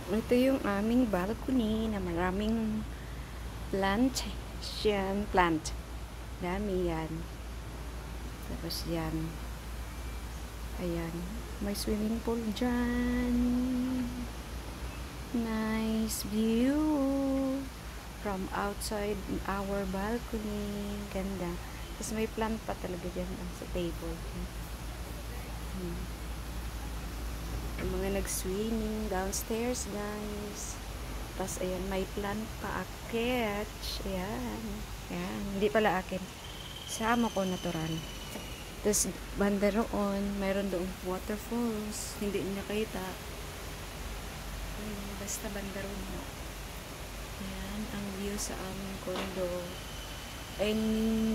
Ito yung aming balcony na maraming plant. Plant. Dami yan. Tapos yan. Ayan. May swimming pool dyan. Nice view from outside our balcony. Ganda. Tapos may plant pa talaga dyan sa table. Yung mga nag-swimming downstairs, guys. Tapos, ayan, may plant pa akit. Ayan. Ayan. Hindi pala akin. Sa amo ko, natural. Tapos, banda roon, mayroon doong waterfalls. Hindi niya kita. Basta banda roon. Ayan, ang view sa aming condo. And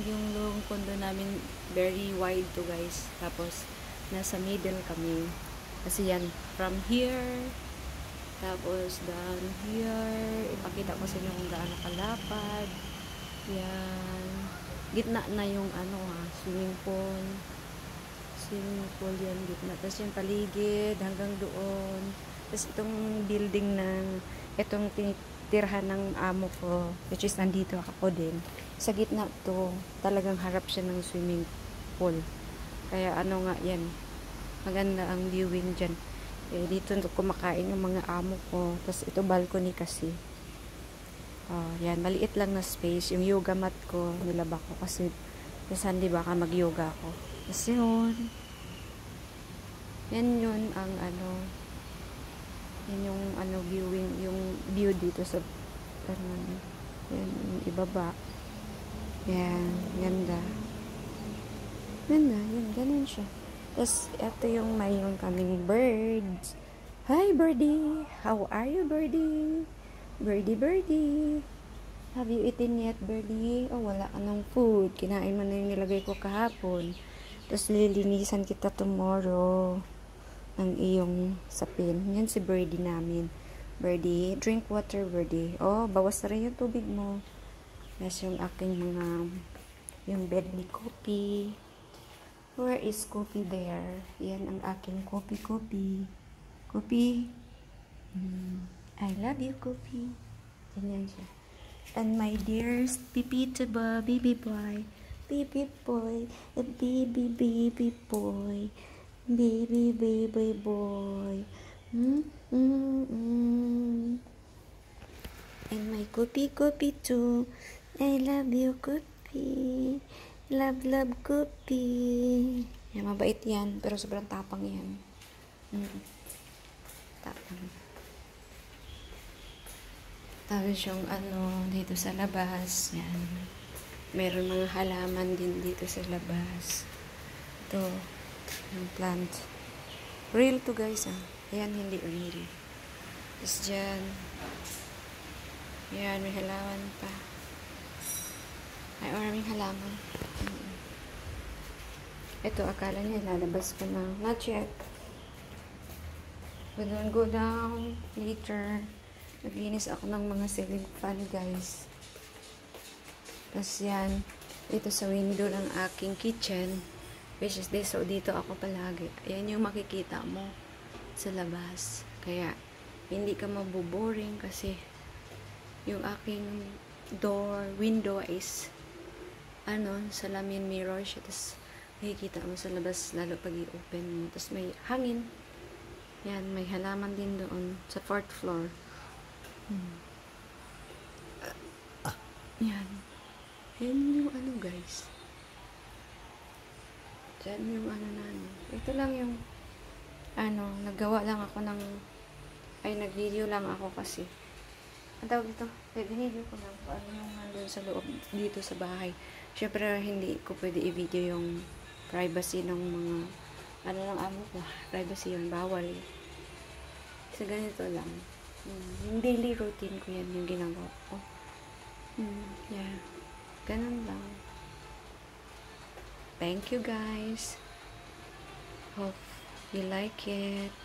yung long condo namin, very wide to, guys. Tapos, nasa middle kami. Kasi yan, from here, tapos down here, ipakita ko sa inyo kung gaano kalapad. Yan. Gitna na yung swimming pool. Swimming pool yan, gitna. Tapos yung paligid, hanggang doon. Tapos itong building ng, itong tinitirhan ng amo ko, which is nandito ako din. Sa gitna to, talagang harap siya ng swimming pool. Kaya yan, maganda ang viewing dyan. Dito kumakain yung mga amo ko. Tapos ito balcony kasi. Yan, maliit lang na space. Yung yoga mat ko, nilaba ko kasi sa Sunday baka mag-yoga ako. Tapos yun. Yan yun ang yan yung viewing, yung view dito sa yan, yung ibaba. Yan, ganda. Ganda, yan, ganun siya. Tapos, ito yung mayroon kaming birds. Hi, birdie! How are you, birdie? Birdie, birdie! Have you eaten yet, birdie? Oh, wala ka ng food. Kinain mo na yung nilagay ko kahapon. Tapos, lilinisan kita tomorrow ng iyong sapin. Yan si birdie namin. Birdie, drink water, birdie. Oh, bawas na rin yung tubig mo. Tapos, yung aking yung bed ni Kopi. Where is Kopi there? Yan ang aking Kopi. Kopi. I love you, Kopi. Ganyan siya. And my dearest Pipita baby boy. Baby boy. Baby boy. Baby boy. And my Kopi too. I love you, Kopi. Love Kopi. Yan, mabait yan. Pero sobrang tapang yan. Tapang. Tapos yung dito sa labas. Yan. Meron mga halaman din dito sa labas. Ito. Yung plant. Real to, guys, Ayan, hindi real. Tapos dyan. Yan, may halaman pa. Ay, maraming halaman. Ito, akala niya lalabas ko na. Not yet. But then go down later. Naglinis ako ng mga ceiling fan, guys. Tapos yan. Ito sa window ng aking kitchen. Which is this. So, dito ako palagi. Ayan yung makikita mo sa labas. Kaya, hindi ka mabuboring kasi yung aking window is salamin mirror siya. Tapos, makikita mo sa labas lalo pag i-open mo. Tapos, may hangin. Yan, may halaman din doon sa 4th floor. Yan. Yan yung guys. Yan yung namin. Ito lang yung naggawa lang ako nag-video lang ako kasi ang tawag dito, video ko lang kung yung nandun sa loob dito sa bahay. Syempre, hindi ko pwede i-video yung privacy ng mga ng amo ko. Privacy yung bawal. So, ganito lang. Yung daily routine ko yan, yung ginagawa ko. Yeah. Ganun lang. Thank you, guys. Hope you like it.